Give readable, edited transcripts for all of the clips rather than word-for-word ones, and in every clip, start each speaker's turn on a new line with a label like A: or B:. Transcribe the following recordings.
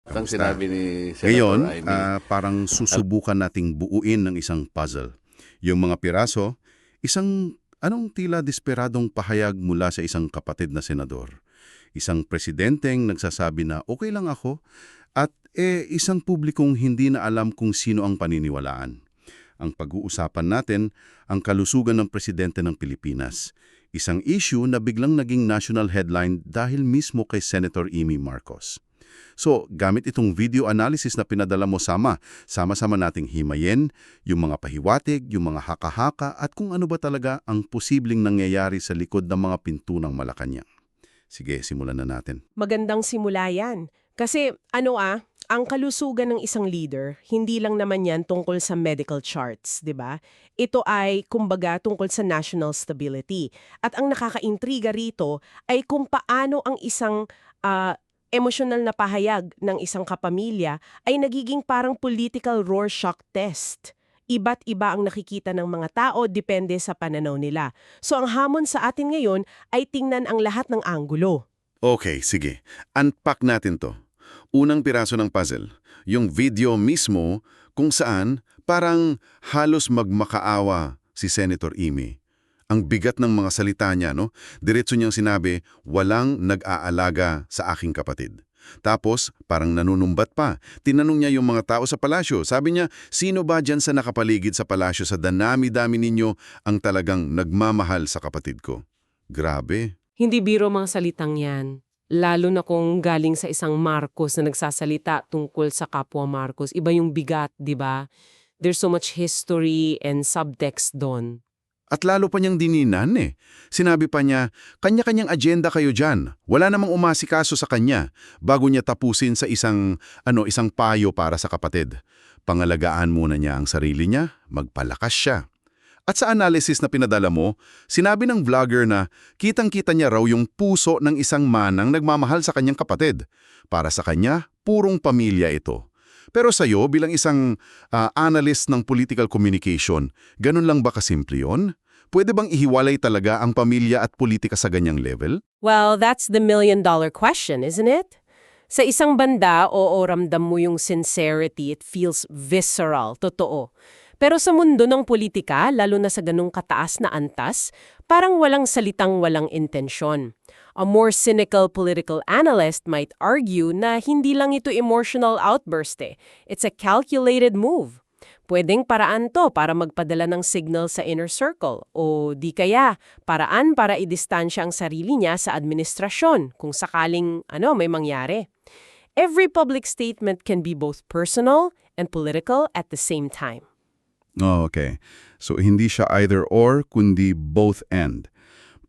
A: Ang
B: Kamusta?
A: sinabi ni Senator
B: Ngayon,
A: Amy.
B: parang susubukan nating buuin ng isang puzzle. Yung mga piraso, isang tila desperadong pahayag mula sa isang kapatid na senador. Isang presidenteng nagsasabi na okay lang ako at isang publikong hindi na alam kung sino ang paniniwalaan. Ang pag-uusapan natin ang kalusugan ng presidente ng Pilipinas. Isang issue na biglang naging national headline dahil mismo kay Senator Amy Marcos. So, gamit itong video analysis na pinadala mo sama-sama nating himayin yung mga pahiwatig, yung mga haka-haka at kung ano ba talaga ang posibleng nangyayari sa likod ng mga pinto ng Malacanang. Sige, simulan na natin.
C: Magandang simula yan. Kasi ang kalusugan ng isang leader, hindi lang naman yan tungkol sa medical charts, di ba? Ito ay, kumbaga, tungkol sa national stability. At ang nakakaintriga rito ay kung paano ang isang emosyonal na pahayag ng isang kapamilya ay nagiging parang political Rorschach test. Iba't iba ang nakikita ng mga tao depende sa pananaw nila. So ang hamon sa atin ngayon ay tingnan ang lahat ng anggulo.
B: Okay, sige. Unpack natin to. Unang piraso ng puzzle, yung video mismo kung saan parang halos magmakaawa si Senator Amy. Ang bigat ng mga salita niya, no? Diretso niyang sinabi, walang nag-aalaga sa aking kapatid. Tapos, parang nanunumbat pa. Tinanong niya yung mga tao sa palasyo. Sabi niya, sino ba dyan sa nakapaligid sa palasyo sa danami-dami ninyo ang talagang nagmamahal sa kapatid ko? Grabe.
C: Hindi biro mga salitang yan. Lalo na kung galing sa isang Marcos na nagsasalita tungkol sa kapwa Marcos. Iba yung bigat, di ba? There's so much history and subtext doon.
B: At lalo pa niyang dininan eh. Sinabi pa niya, kanya-kanyang agenda kayo dyan. Wala namang umasikaso sa kanya bago niya tapusin sa isang payo para sa kapatid. Pangalagaan muna niya ang sarili niya, magpalakas siya. At sa analysis na pinadala mo, sinabi ng vlogger na kitang-kita niya raw yung puso ng isang manang nagmamahal sa kanyang kapatid. Para sa kanya, purong pamilya ito. Pero sa'yo, bilang isang analyst ng political communication, ganun lang ba kasimple yun? Pwede bang ihiwalay talaga ang pamilya at politika sa ganyang level?
C: Well, that's the million-dollar question, isn't it? Sa isang banda, oo, ramdam mo yung sincerity, it feels visceral, totoo. Pero sa mundo ng politika, lalo na sa ganung kataas na antas, parang walang salitang walang intensyon. A more cynical political analyst might argue na hindi lang ito emotional outburst eh. It's a calculated move. Pwedeng paraan to para magpadala ng signal sa inner circle o di kaya paraan para idistansya ang sarili niya sa administrasyon kung sakaling may mangyari. Every public statement can be both personal and political at the same time.
B: Oh, okay. So hindi siya either or, kundi both and.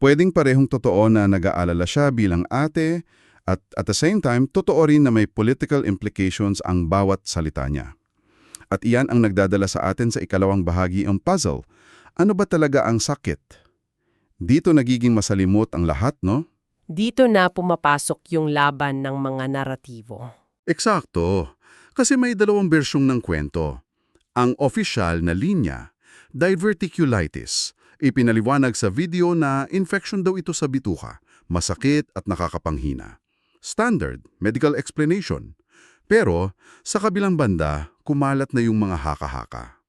B: Pwedeng parehong totoo na nag-aalala siya bilang ate at the same time, totoo rin na may political implications ang bawat salita niya. At iyan ang nagdadala sa atin sa ikalawang bahagi ng puzzle. Ano ba talaga ang sakit? Dito nagiging masalimot ang lahat, no?
C: Dito na pumapasok yung laban ng mga naratibo.
B: Eksakto. Kasi may dalawang bersyong ng kwento. Ang opisyal na linya, diverticulitis, ipinaliwanag sa video na infection daw ito sa bituka, masakit at nakakapanghina. Standard, medical explanation. Pero sa kabilang banda, kumalat na yung mga haka-haka.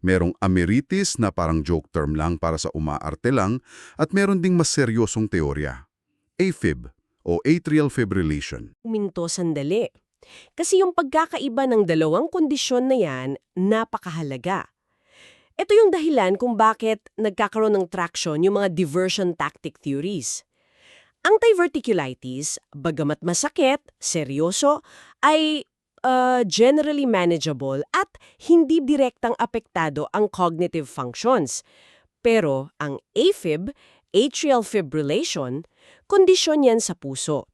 B: Merong amiritis na parang joke term lang para sa umaarte lang at meron ding mas seryosong teorya. AFib o atrial fibrillation.
C: Huminto sandali. Kasi yung pagkakaiba ng dalawang kondisyon na yan, napakahalaga. Ito yung dahilan kung bakit nagkakaroon ng traction yung mga diversion tactic theories. Ang diverticulitis, bagamat masakit, seryoso, ay generally manageable at hindi direktang apektado ang cognitive functions. Pero ang AFib, atrial fibrillation, kondisyon yan sa puso.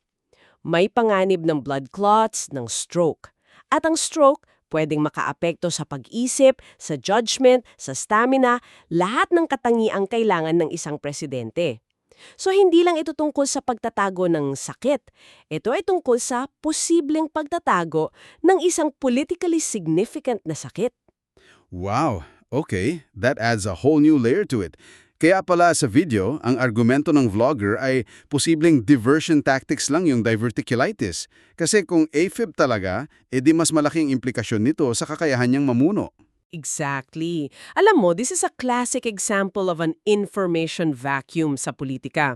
C: May panganib ng blood clots, ng stroke. At ang stroke, pwedeng makaapekto sa pag-isip, sa judgment, sa stamina, lahat ng katangiang kailangan ng isang presidente. So hindi lang ito tungkol sa pagtatago ng sakit. Ito ay tungkol sa posibleng pagtatago ng isang politically significant na sakit.
B: Wow, okay. That adds a whole new layer to it. Kaya pala sa video, ang argumento ng vlogger ay posibleng diversion tactics lang yung diverticulitis. Kasi kung AFib talaga, edi mas malaking implikasyon nito sa kakayahan niyang mamuno.
C: Exactly. Alam mo, this is a classic example of an information vacuum sa politika.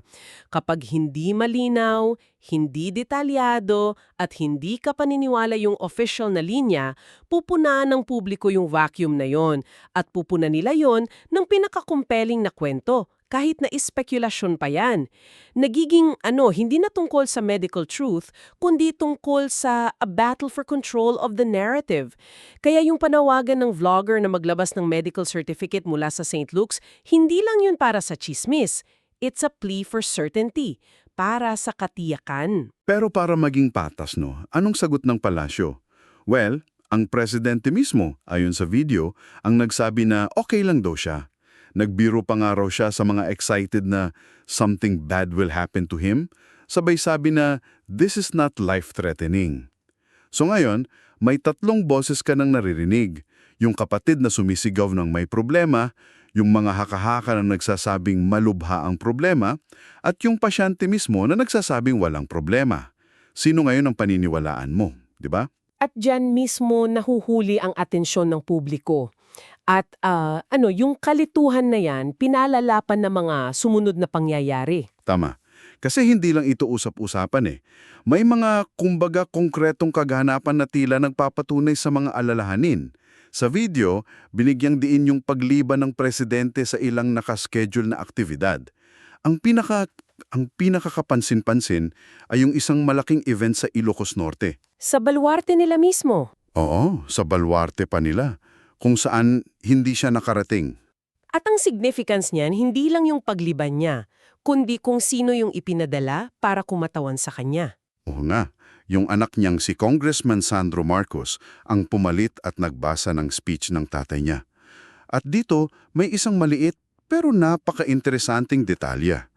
C: Kapag hindi malinaw, hindi detalyado, at hindi ka paniniwala yung official na linya, pupunaan ng publiko yung vacuum na yon at pupunan nila yon ng pinaka-compelling na kwento, kahit na espekulasyon pa yan. Nagiging, hindi na tungkol sa medical truth, kundi tungkol sa a battle for control of the narrative. Kaya yung panawagan ng vlogger na maglabas ng medical certificate mula sa St. Luke's, hindi lang yun para sa chismis. It's a plea for certainty, para sa katiyakan.
B: Pero para maging patas, no, anong sagot ng palasyo? Well, ang presidente mismo, ayon sa video, ang nagsabi na okay lang daw siya. Nagbiro pa nga raw siya sa mga excited na something bad will happen to him. Sabay sabi na, this is not life-threatening. So ngayon, may tatlong boses ka nang naririnig. Yung kapatid na sumisigaw ng may problema, yung mga haka-haka na nagsasabing malubha ang problema, at yung pasyente mismo na nagsasabing walang problema. Sino ngayon ang paniniwalaan mo, di ba?
C: At dyan mismo nahuhuli ang atensyon ng publiko. At yung kalituhan na yan, pinalalapan ng mga sumunod na pangyayari.
B: Tama. Kasi hindi lang ito usap-usapan eh. May mga kumbaga konkretong kaganapan na tila nagpapatunay sa mga alalahanin. Sa video, binigyang diin yung pagliban ng presidente sa ilang nakaschedule na aktibidad. Ang pinakakapansin-pansin ay yung isang malaking event sa Ilocos Norte.
C: Sa baluarte nila mismo.
B: Oo, sa baluarte pa nila, kung saan hindi siya nakarating.
C: At ang significance niyan, hindi lang yung pagliban niya, kundi kung sino yung ipinadala para kumatawan sa kanya.
B: Oo nga, yung anak niyang si Congressman Sandro Marcos ang pumalit at nagbasa ng speech ng tatay niya. At dito, may isang maliit pero napaka-interesanting detalya.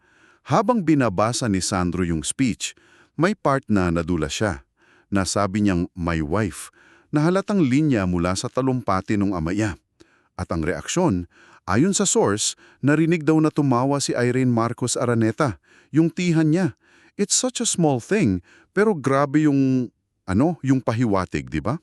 B: Habang binabasa ni Sandro yung speech, may part na nadula siya. Nasabi niyang my wife, na halatang linya mula sa talumpati ng ama niya. At ang reaksyon, ayon sa source, narinig daw na tumawa si Irene Marcos Araneta, yung tihan niya. It's such a small thing, pero grabe yung pahiwatig, di ba?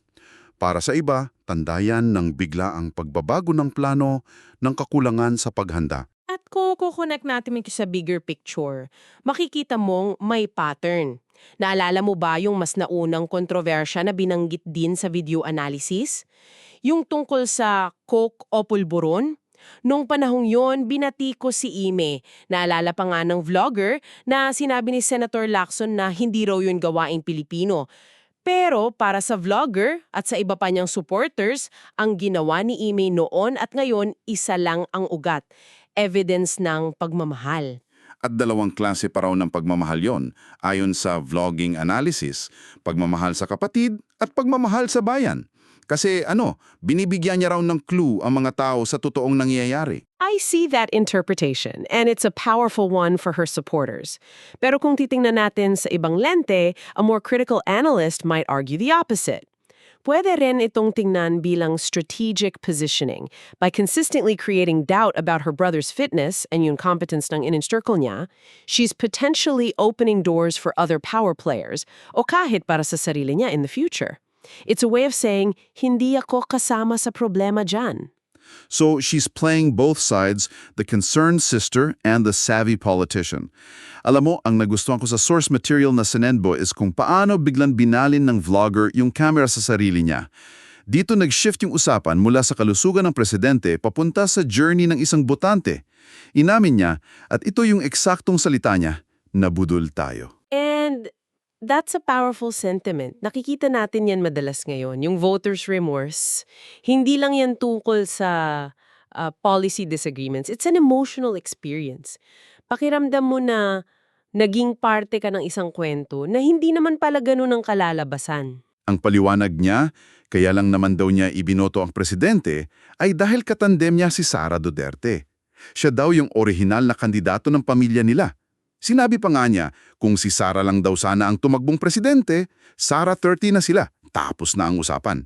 B: Para sa iba, tandayan ng biglaang pagbabago ng plano ng kakulangan sa paghanda.
C: At kung kukonect natin sa bigger picture, makikita mong may pattern. Naalala mo ba yung mas naunang kontrobersya na binanggit din sa video analysis? Yung tungkol sa coke o pulburon? Noong panahong yon, binati ko si Ime. Naalala pa nga ng vlogger na sinabi ni Senator Lacson na hindi raw yun gawaing Pilipino. Pero para sa vlogger at sa iba pa niyang supporters, ang ginawa ni Ime noon at ngayon isa lang ang ugat. Evidence ng pagmamahal.
B: At dalawang klase pa raw ng pagmamahal yon, ayon sa vlogging analysis, pagmamahal sa kapatid at pagmamahal sa bayan. Kasi binibigyan niya raw ng clue ang mga tao sa totoong nangyayari.
C: I see that interpretation, and it's a powerful one for her supporters. Pero kung titingnan natin sa ibang lente, a more critical analyst might argue the opposite. Pwede rin itong tingnan bilang strategic positioning by consistently creating doubt about her brother's fitness and yung competence ng in-circle niya, she's potentially opening doors for other power players o kahit para sa sarili niya in the future. It's a way of saying, hindi ako kasama sa problema dyan.
B: So she's playing both sides, the concerned sister and the savvy politician. Alam mo, ang nagustuhan ko sa source material na sinend mo is kung paano biglang binalin ng vlogger yung camera sa sarili niya. Dito nag-shift yung usapan mula sa kalusugan ng presidente papunta sa journey ng isang botante. Inamin niya, at ito yung eksaktong salita niya, nabudol tayo.
C: And that's a powerful sentiment. Nakikita natin yan madalas ngayon, yung voters' remorse. Hindi lang yan tungkol sa policy disagreements. It's an emotional experience. Pakiramdam mo na naging parte ka ng isang kwento na hindi naman pala ganun ang kalalabasan.
B: Ang paliwanag niya, kaya lang naman daw niya ibinoto ang presidente, ay dahil katandem niya si Sara Duterte. Siya daw yung orihinal na kandidato ng pamilya nila. Sinabi pa nga niya, kung si Sara lang daw sana ang tumagbong presidente, Sara 30 na sila, tapos na ang usapan.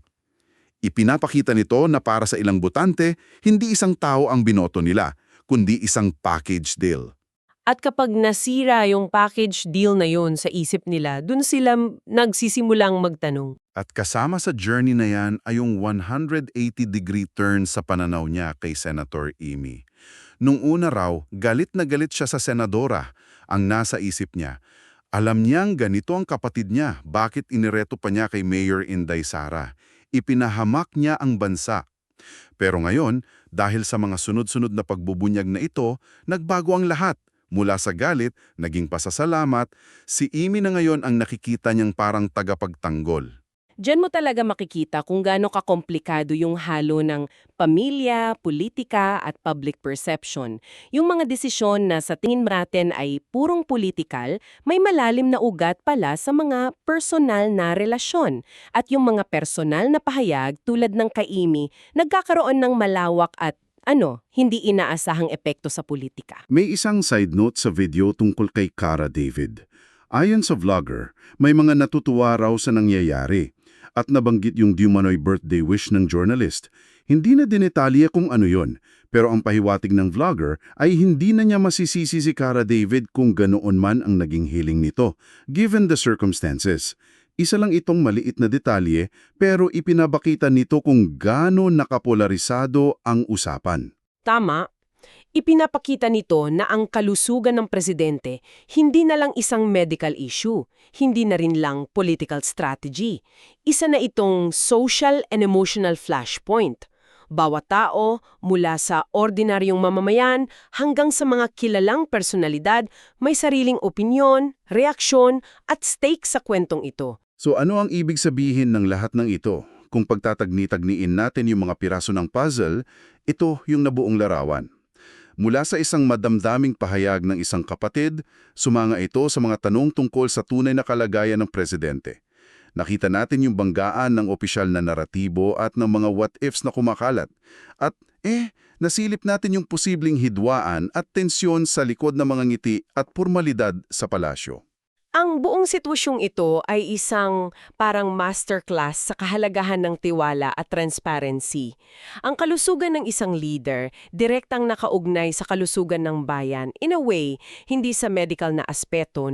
B: Ipinapakita nito na para sa ilang botante, hindi isang tao ang binoto nila, kundi isang package deal.
C: At kapag nasira yung package deal na yun sa isip nila, dun sila nagsisimulang magtanong.
B: At kasama sa journey na yan ay yung 180-degree turn sa pananaw niya kay Senator Amy. Nung una raw, galit na galit siya sa senadora. Ang nasa isip niya, alam niyang ganito ang kapatid niya, bakit inireto pa niya kay Mayor Inday Sara? Ipinahamak niya ang bansa. Pero ngayon, dahil sa mga sunod-sunod na pagbubunyag na ito, nagbago ang lahat. Mula sa galit, naging pasasalamat, si Amy na ngayon ang nakikita niyang parang tagapagtanggol.
C: Diyan mo talaga makikita kung gaano kakomplikado yung halo ng pamilya, politika at public perception. Yung mga desisyon na sa tingin natin ay purong politikal, may malalim na ugat pala sa mga personal na relasyon. At yung mga personal na pahayag tulad ng kay Amy, nagkakaroon ng malawak at hindi inaasahang epekto sa politika.
B: May isang side note sa video tungkol kay Cara David. Ayon sa vlogger, may mga natutuwa raw sa nangyayari at nabanggit yung Dumanoy birthday wish ng journalist. Hindi na dinetalye kung ano yon, pero ang pahiwatig ng vlogger ay hindi na niya masisisi si Cara David kung ganoon man ang naging hiling nito, given the circumstances. Isa lang itong maliit na detalye pero ipinabakita nito kung gaano nakapolarisado ang usapan.
C: Tama. Ipinapakita nito na ang kalusugan ng presidente hindi na lang isang medical issue, hindi na rin lang political strategy. Isa na itong social and emotional flashpoint. Bawat tao, mula sa ordinaryong mamamayan hanggang sa mga kilalang personalidad, may sariling opinyon, reaksyon at stake sa kwentong ito.
B: So ano ang ibig sabihin ng lahat ng ito? Kung pagtatagni-tagniin natin yung mga piraso ng puzzle, ito yung nabuong larawan. Mula sa isang madamdaming pahayag ng isang kapatid, sumanga ito sa mga tanong tungkol sa tunay na kalagayan ng presidente. Nakita natin yung banggaan ng opisyal na naratibo at ng mga what-ifs na kumakalat. At nasilip natin yung posibleng hidwaan at tensyon sa likod ng mga ngiti at pormalidad sa palasyo.
C: Ang buong sitwasyong ito ay isang parang masterclass sa kahalagahan ng tiwala at transparency. Ang kalusugan ng isang leader, direktang nakaugnay sa kalusugan ng bayan. In a way, hindi sa medical na aspeto,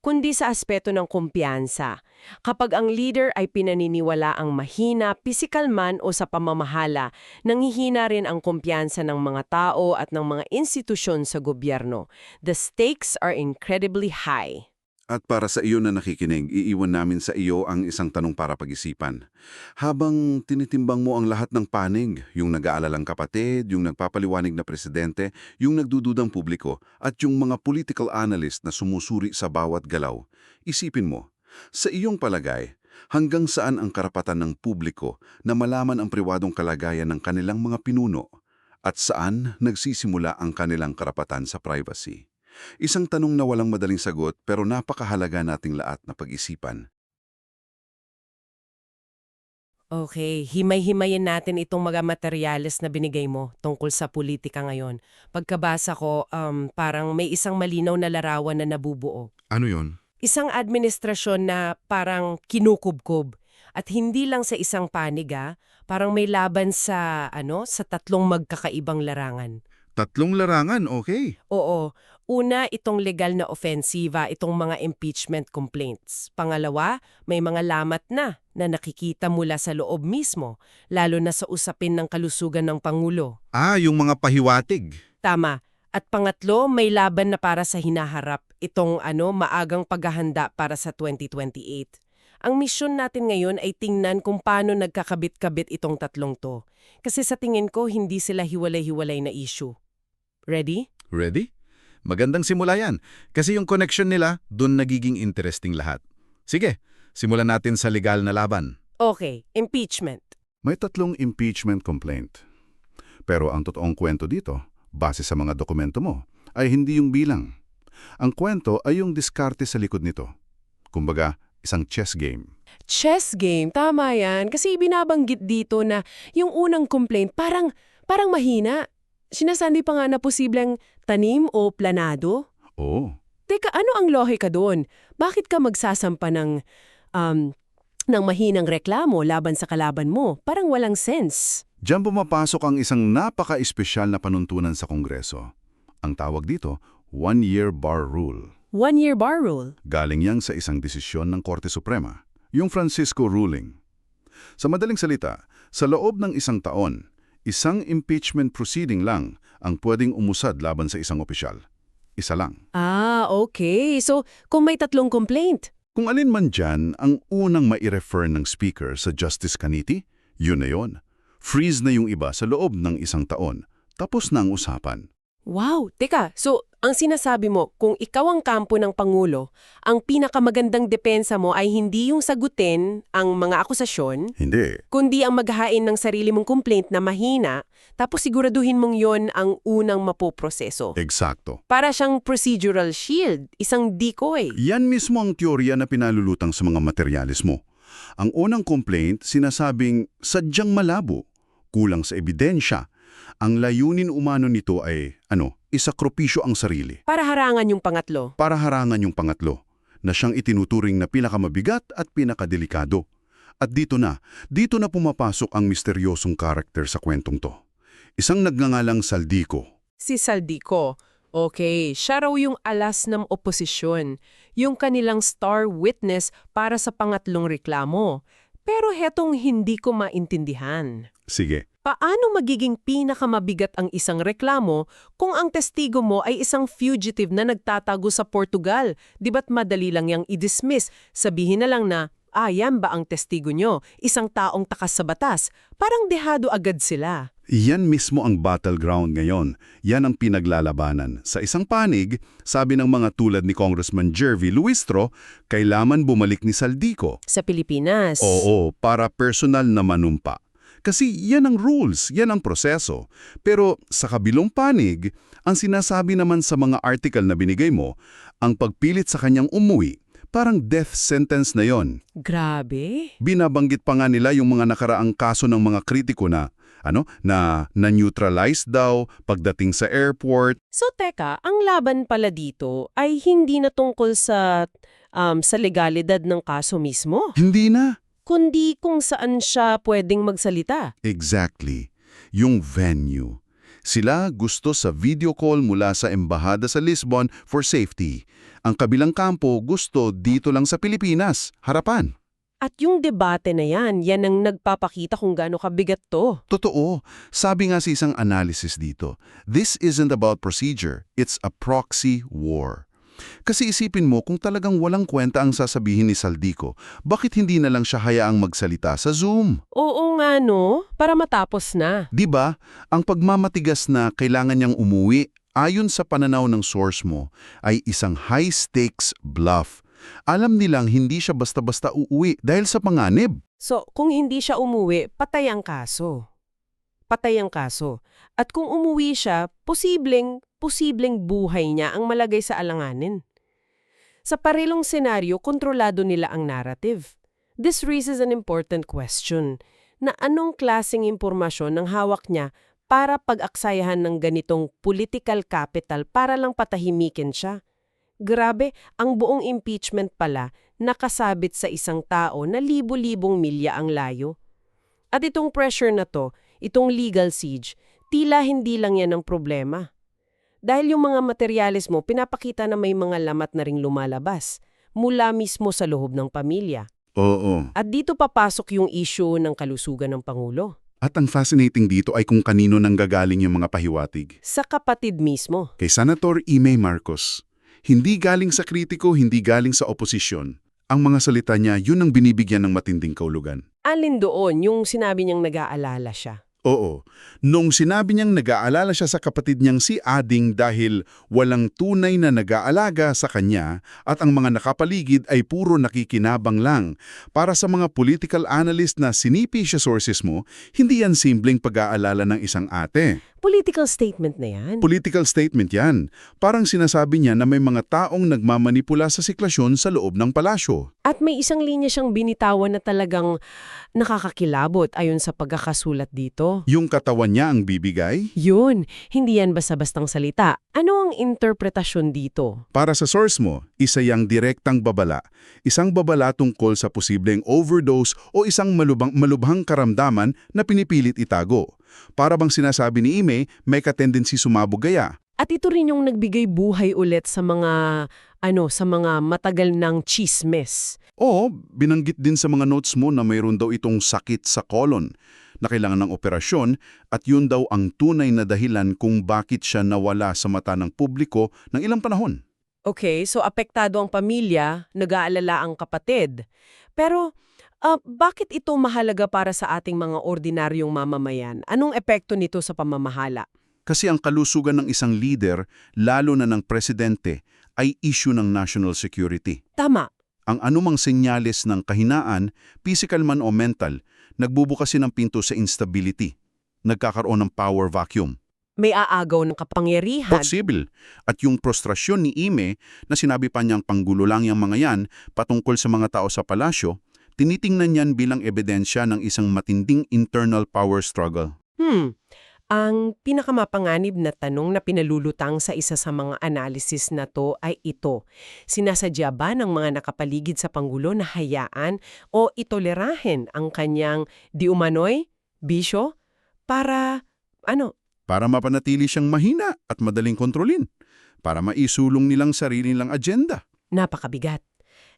C: kundi sa aspeto ng kumpiyansa. Kapag ang leader ay pinaniniwala ang mahina, pisikal man o sa pamamahala, nanghihina rin ang kumpiyansa ng mga tao at ng mga institusyon sa gobyerno. The stakes are incredibly high.
B: At para sa iyo na nakikinig, iiwan namin sa iyo ang isang tanong para pag-isipan. Habang tinitimbang mo ang lahat ng panig, yung nag-aalalang kapatid, yung nagpapaliwanag na presidente, yung nagdududang publiko, at yung mga political analyst na sumusuri sa bawat galaw, isipin mo, sa iyong palagay, hanggang saan ang karapatan ng publiko na malaman ang priwadong kalagayan ng kanilang mga pinuno at saan nagsisimula ang kanilang karapatan sa privacy? Isang tanong na walang madaling sagot pero napakahalaga nating lahat na pag-isipan.
C: Okay, himay-himayin natin itong mga materyales na binigay mo tungkol sa politika ngayon. Pagkabasa ko, parang may isang malinaw na larawan na nabubuo.
B: Ano yon?
C: Isang administrasyon na parang kinukubkob. At hindi lang sa isang panig, parang may laban sa tatlong magkakaibang larangan.
B: Tatlong larangan, okay.
C: Oo. Una, itong legal na ofensiva, itong mga impeachment complaints. Pangalawa, may mga lamat na nakikita mula sa loob mismo, lalo na sa usapin ng kalusugan ng Pangulo.
B: Yung mga pahiwatig.
C: Tama. At pangatlo, may laban na para sa hinaharap, itong maagang paghahanda para sa 2028. Ang misyon natin ngayon ay tingnan kung paano nagkakabit-kabit itong tatlong to. Kasi sa tingin ko, hindi sila hiwalay-hiwalay na issue. Ready?
B: Ready? Magandang simula yan. Kasi yung connection nila, dun nagiging interesting lahat. Sige, simulan natin sa legal na laban.
C: Okay, impeachment.
B: May tatlong impeachment complaint. Pero ang totoong kwento dito, base sa mga dokumento mo, ay hindi yung bilang. Ang kwento ay yung diskarte sa likod nito. Kumbaga, isang chess game.
C: Chess game, tama yan. Kasi binabanggit dito na yung unang complaint parang mahina. Sinasandi pa nga na posibleng tanim o planado.
B: Oo.
C: Teka, ano ang lohika doon? Bakit ka magsasampa ng mahinang reklamo laban sa kalaban mo? Parang walang sense.
B: Diyan pumapasok ang isang napaka-espesyal na panuntunan sa Kongreso. Ang tawag dito, one-year bar rule.
C: One-year bar rule.
B: Galing yang sa isang desisyon ng Korte Suprema, yung Francisco ruling. Sa madaling salita, sa loob ng isang taon, isang impeachment proceeding lang ang pwedeng umusad laban sa isang opisyal. Isa lang.
C: Ah, okay. So, kung may 3 complaint.
B: Kung alin man dyan ang unang mai-refer ng Speaker sa Justice Committee, yun na yun. Freeze na yung iba sa loob ng isang taon. Tapos na ang usapan.
C: Wow, teka. So, ang sinasabi mo, kung ikaw ang kampo ng Pangulo, ang pinakamagandang depensa mo ay hindi yung sagutin ang mga akusasyon,
B: Hindi.
C: kundi ang maghain ng sarili mong complaint na mahina, tapos siguraduhin mong yon ang unang mapoproseso.
B: Eksakto.
C: Para siyang procedural shield, isang decoy.
B: Yan mismo ang teorya na pinalulutang sa mga materyales mo. Ang unang complaint, sinasabing sadyang malabo, kulang sa ebidensya. Ang layunin umano nito ay, isakropisyo ang sarili.
C: Para harangan yung pangatlo.
B: Para harangan yung pangatlo, na siyang itinuturing na pinakamabigat at pinakadelikado. At dito na pumapasok ang misteryosong karakter sa kwentong to. Isang nagngangalang Saldico.
C: Si Saldico. Okay, siya raw yung alas ng oposisyon, yung kanilang star witness para sa pangatlong reklamo. Pero hetong hindi ko maintindihan.
B: Sige.
C: Paano magiging pinakamabigat ang isang reklamo kung ang testigo mo ay isang fugitive na nagtatago sa Portugal? Di ba't madali lang yang i-dismiss? Sabihin na lang na, yan ba ang testigo nyo? Isang taong takas sa batas. Parang dehado agad sila.
B: Yan mismo ang battleground ngayon. Yan ang pinaglalabanan. Sa isang panig, sabi ng mga tulad ni Congressman Jervy Luistro, kailangan bumalik ni Saldico.
C: Sa Pilipinas.
B: Oo, para personal na manumpa. Kasi yan ang rules, yan ang proseso. Pero sa kabilong panig, ang sinasabi naman sa mga article na binigay mo, ang pagpilit sa kanyang umuwi, parang death sentence na yon.
C: Grabe.
B: Binabanggit pa nga nila yung mga nakaraang kaso ng mga kritiko na neutralize daw pagdating sa airport.
C: So teka, ang laban pala dito ay hindi na tungkol sa legalidad ng kaso mismo,
B: Hindi na.
C: kundi kung saan siya pwedeng magsalita.
B: Exactly. Yung venue. Sila gusto sa video call mula sa embahada sa Lisbon for safety. Ang kabilang kampo gusto dito lang sa Pilipinas, harapan.
C: At yung debate na yan ang nagpapakita kung gaano kabigat to.
B: Totoo. Sabi nga sa isang analysis dito, this isn't about procedure, it's a proxy war. Kasi isipin mo kung talagang walang kwenta ang sasabihin ni Saldico, bakit hindi na lang siya hayaang magsalita sa Zoom?
C: Oo nga no, para matapos na.
B: Di ba? Ang pagmamatigas na kailangan niyang umuwi, ayon sa pananaw ng source mo, ay isang high-stakes bluff. Alam nilang hindi siya basta-basta uuwi dahil sa panganib.
C: So, kung hindi siya umuwi, patay ang kaso. Patay ang kaso. At kung umuwi siya, posibleng buhay niya ang malagay sa alanganin. Sa parilong senaryo, kontrolado nila ang narrative. This raises an important question, na anong klaseng impormasyon ang hawak niya para pag-aksayahan ng ganitong political capital para lang patahimikin siya. Grabe, ang buong impeachment pala nakasabit sa isang tao na libo-libong milya ang layo. At itong pressure na to, itong legal siege, tila hindi lang yan ang problema. Dahil yung mga materyales mo, pinapakita na may mga lamat na ring lumalabas, mula mismo sa loob ng pamilya.
B: Oo.
C: At dito papasok yung issue ng kalusugan ng Pangulo.
B: At ang fascinating dito ay kung kanino nanggagaling yung mga pahiwatig.
C: Sa kapatid mismo.
B: Kay Senator Imay Marcos. Hindi galing sa kritiko, hindi galing sa oposisyon. Ang mga salita niya, yun ang binibigyan ng matinding kaulugan.
C: Alin doon yung sinabi niyang nag-aalala siya?
B: Oo. Nung sinabi niyang nag-aalala siya sa kapatid niyang si Ading dahil walang tunay na nag-aalaga sa kanya at ang mga nakapaligid ay puro nakikinabang lang. Para sa mga political analyst na sinipi siya sources mo, hindi yan simpleng pag-aalala ng isang ate.
C: Political statement na yan.
B: Political statement yan. Parang sinasabi niya na may mga taong nagmamanipula sa sitwasyon sa loob ng palasyo.
C: At may isang linya siyang binitawan na talagang nakakakilabot ayon sa pagkakasulat dito. Robrero.
B: Yung katawan niya ang bibigay?
C: Yun, hindi yan basta-bastang salita. Ano ang interpretasyon dito?
B: Para sa source mo, isa yang direktang babala. Isang babala tungkol sa posibleng overdose o isang malubhang karamdaman na pinipilit itago. Para bang sinasabi ni Ime, may ka-tendency sumabog gaya.
C: At ito rin yung nagbigay buhay ulit sa mga matagal ng chismes.
B: O, binanggit din sa mga notes mo na mayroon daw itong sakit sa colon na kailangan ng operasyon at yun daw ang tunay na dahilan kung bakit siya nawala sa mata ng publiko ng ilang panahon.
C: Okay, so apektado ang pamilya, nag-aalala ang kapatid. Pero bakit ito mahalaga para sa ating mga ordinaryong mamamayan? Anong epekto nito sa pamamahala?
B: Kasi ang kalusugan ng isang leader, lalo na ng presidente, ay issue ng national security.
C: Tama.
B: Ang anumang senyales ng kahinaan, physical man o mental, nagbubukas ng pinto sa instability. Nagkakaroon ng power vacuum.
C: May aagaw ng kapangyarihan.
B: Possible. At yung frustrasyon ni Ime na sinabi pa niyang panggulo lang yung mga yan patungkol sa mga tao sa palasyo, tinitingnan niyan bilang ebidensya ng isang matinding internal power struggle.
C: Ang pinakamapanganib na tanong na pinalulutang sa isa sa mga analysis na to ay ito. Sinasadya ba ng mga nakapaligid sa Pangulo na hayaan o itolerahin ang kanyang di umano'y bisyo para
B: Para mapanatili siyang mahina at madaling kontrolin. Para maisulong nilang sarili nilang agenda.
C: napakabigat.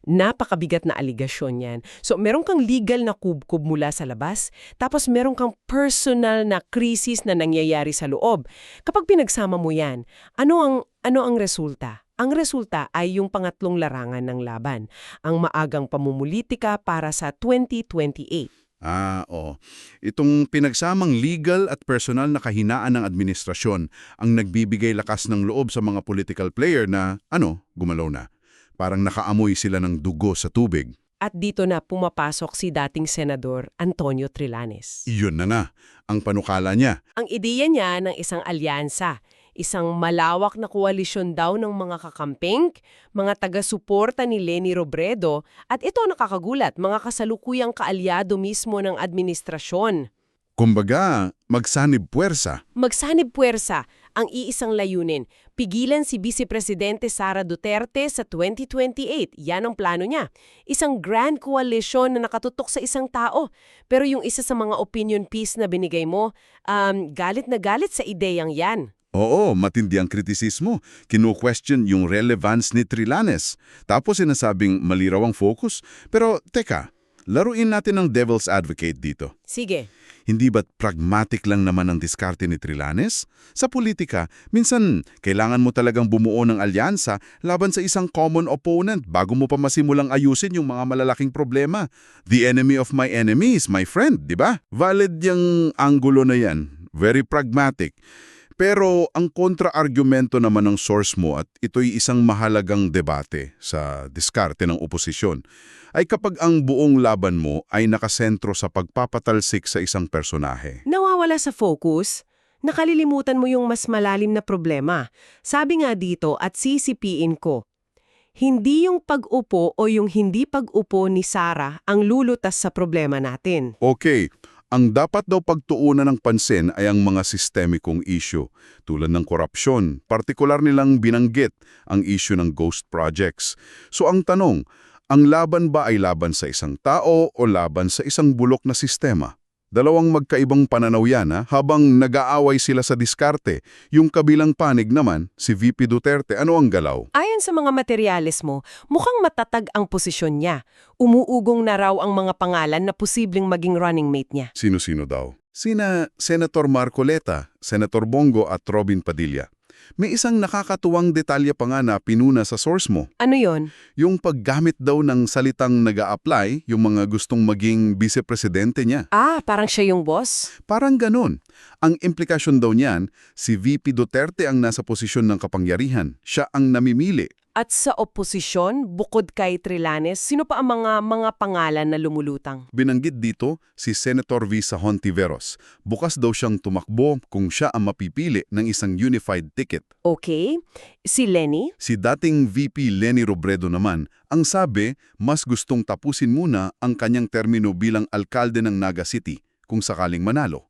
C: Napakabigat na aligasyon yan. So, meron kang legal na kubkob mula sa labas, tapos meron kang personal na krisis na nangyayari sa loob. Kapag pinagsama mo yan, ano ang resulta? Ang resulta ay yung pangatlong larangan ng laban, ang maagang pamumulitika para sa 2028.
B: Oo. Itong pinagsamang legal at personal na kahinaan ng administrasyon ang nagbibigay lakas ng loob sa mga political player na, gumalaw na. Parang nakaamoy sila ng dugo sa tubig.
C: At dito na pumapasok si dating Senador Antonio Trillanes.
B: Iyon na nga, ang panukala niya.
C: Ang ideya niya ng isang alyansa, isang malawak na koalisyon daw ng mga kakamping, mga taga-suporta ni Leni Robredo, at ito nakakagulat, mga kasalukuyang kaalyado mismo ng administrasyon.
B: Kumbaga, magsanib puwersa.
C: Magsanib puwersa ang iisang layunin. Pigilan si Vice Presidente Sara Duterte sa 2028. Yan ang plano niya. Isang grand coalition na nakatutok sa isang tao. Pero yung isa sa mga opinion piece na binigay mo, galit na galit sa ideyang yan.
B: Oo, matindi ang kritisismo. Kinu-question yung relevance ni Trillanes. Tapos sinasabing mali raw ang focus. Pero teka, laruin natin ang devil's advocate dito.
C: Sige.
B: Hindi ba't pragmatic lang naman ang diskarte ni Trillanes? Sa politika, minsan kailangan mo talagang bumuo ng alyansa laban sa isang common opponent bago mo pa masimulang ayusin yung mga malalaking problema. The enemy of my enemy is my friend, di ba? Valid yung anggulo na yan. Very pragmatic. Pero ang kontra-argumento naman ng source mo at ito'y isang mahalagang debate sa diskarte ng oposisyon ay kapag ang buong laban mo ay nakasentro sa pagpapatalsik sa isang personahe.
C: Nawawala sa focus, nakalilimutan mo yung mas malalim na problema. Sabi nga dito at sisipiin ko, hindi yung pag-upo o yung hindi pag-upo ni Sara ang lulutas sa problema natin.
B: Okay. Ang dapat daw pagtuunan ng pansin ay ang mga sistemikong issue, tulad ng korupsyon, partikular nilang binanggit ang issue ng ghost projects. So ang tanong, ang laban ba ay laban sa isang tao o laban sa isang bulok na sistema? Dalawang magkaibang pananaw yan habang nag-aaway sila sa diskarte. Yung kabilang panig naman, si VP Duterte, ano ang galaw?
C: Ayon sa mga materyales mo, mukhang matatag ang posisyon niya. Umuugong na raw ang mga pangalan na posibleng maging running mate niya.
B: Sino-sino daw? Sina Senator Marcoleta, Senator Bongo at Robin Padilla. May isang nakakatuwang detalye pa nga na pinuna sa source mo.
C: Ano yon?
B: Yung paggamit daw ng salitang nag-a-apply, yung mga gustong maging vice-presidente niya.
C: Parang siya yung boss?
B: Parang ganun. Ang implikasyon daw niyan, si VP Duterte ang nasa posisyon ng kapangyarihan. Siya ang namimili.
C: At sa oposisyon, bukod kay Trillanes, sino pa ang mga pangalan na lumulutang?
B: Binanggit dito si Senator Risa Hontiveros. Bukas daw siyang tumakbo kung siya ang mapipili ng isang unified ticket.
C: Okay. Si Leni?
B: Si dating VP Leni Robredo naman, ang sabi, mas gustong tapusin muna ang kanyang termino bilang alkalde ng Naga City kung sakaling manalo.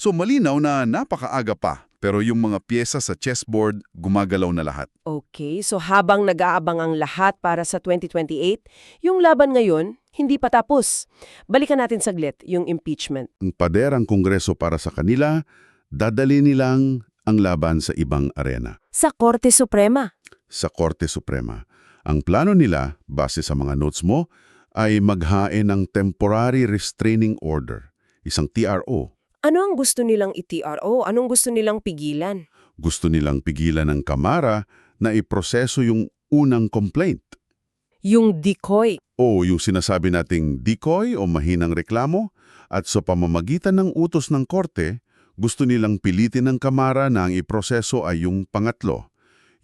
B: So malinaw na napakaaga pa, pero yung mga pyesa sa chessboard gumagalaw na lahat.
C: Okay, so habang nag-aabang ang lahat para sa 2028, yung laban ngayon, hindi pa tapos. Balikan natin saglit yung impeachment.
B: Ang paderang kongreso para sa kanila, dadali nilang ang laban sa ibang arena.
C: Sa Korte Suprema.
B: Sa Korte Suprema. Ang plano nila, base sa mga notes mo, ay maghain ng Temporary Restraining Order, isang TRO.
C: Ano ang gusto nilang i-TRO? Anong gusto nilang pigilan?
B: Gusto nilang pigilan ng Kamara na iproseso yung unang complaint.
C: Yung decoy.
B: O yung sinasabi nating decoy o mahinang reklamo, at sa pamamagitan ng utos ng korte, gusto nilang pilitin ng Kamara na ang iproseso ay yung pangatlo.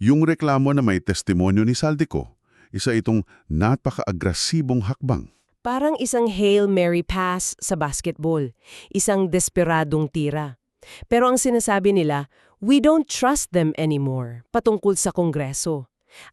B: Yung reklamo na may testimonyo ni Saldico, isa itong napaka-agrasibong hakbang.
C: Parang isang Hail Mary pass sa basketball. Isang desperadong tira. Pero ang sinasabi nila, we don't trust them anymore, patungkol sa Kongreso.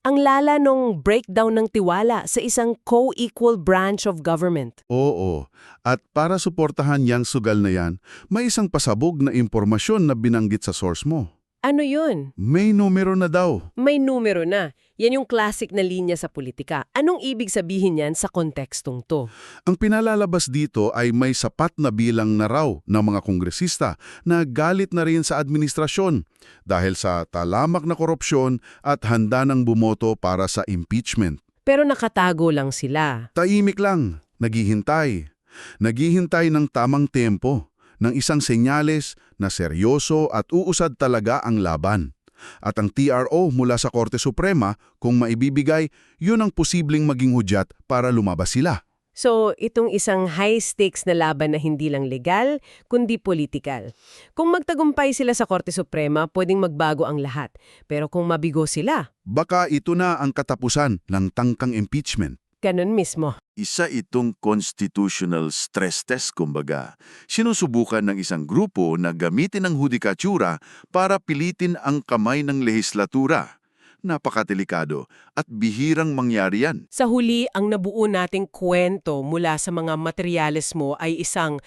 C: Ang lala nung breakdown ng tiwala sa isang co-equal branch of government.
B: Oo, at para suportahan yang sugal na yan, may isang pasabog na impormasyon na binanggit sa source mo.
C: Ano yun?
B: May numero na daw.
C: May numero na. Yan yung classic na linya sa politika. Anong ibig sabihin yan sa kontekstong to?
B: Ang pinalalabas dito ay may sapat na bilang na raw ng mga kongresista na galit na rin sa administrasyon dahil sa talamak na korupsyon at handa ng bumoto para sa impeachment.
C: Pero nakatago lang sila.
B: Tahimik lang, naghihintay. Naghihintay ng tamang tempo, ng isang senyales na seryoso at uusad talaga ang laban. At ang TRO mula sa Korte Suprema, kung maibibigay, yun ang posibleng maging hudyat para lumabas sila.
C: So, itong isang high-stakes na laban na hindi lang legal, kundi political. Kung magtagumpay sila sa Korte Suprema, pwedeng magbago ang lahat. Pero kung mabigo sila,
B: Baka ito na ang katapusan ng tangkang impeachment.
C: ganun mismo.
A: Isa itong constitutional stress test kumbaga. Sinusubukan ng isang grupo na gamitin ang hudikatsura para pilitin ang kamay ng lehislatura. Napakadelikado at bihirang mangyari yan.
C: Sa huli, ang nabuo nating kwento mula sa mga materyales mo ay isang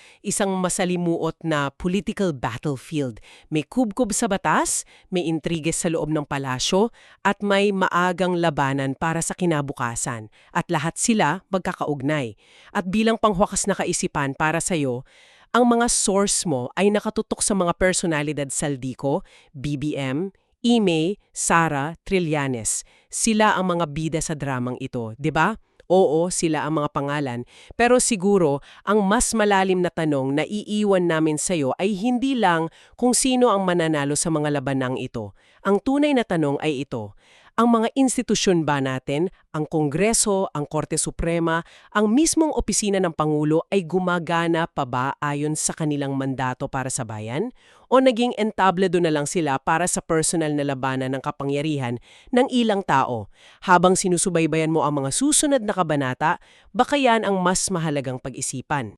C: masalimuot na political battlefield. May kubkob sa batas, may intriges sa loob ng palasyo, at may maagang labanan para sa kinabukasan. At lahat sila magkakaugnay. At bilang pangwakas na kaisipan para sa'yo, ang mga source mo ay nakatutok sa mga personalidad Saldico, BBM, Imee, Sara, Trillanes. Sila ang mga bida sa dramang ito, di ba? Oo, sila ang mga pangalan. Pero siguro, ang mas malalim na tanong na iiwan namin sa'yo ay hindi lang kung sino ang mananalo sa mga labanang ito. Ang tunay na tanong ay ito. Ang mga institusyon ba natin, ang Kongreso, ang Korte Suprema, ang mismong opisina ng Pangulo ay gumagana pa ba ayon sa kanilang mandato para sa bayan? O naging entablado na lang sila para sa personal na labanan ng kapangyarihan ng ilang tao? Habang sinusubaybayan mo ang mga susunod na kabanata, baka yan ang mas mahalagang pag-isipan.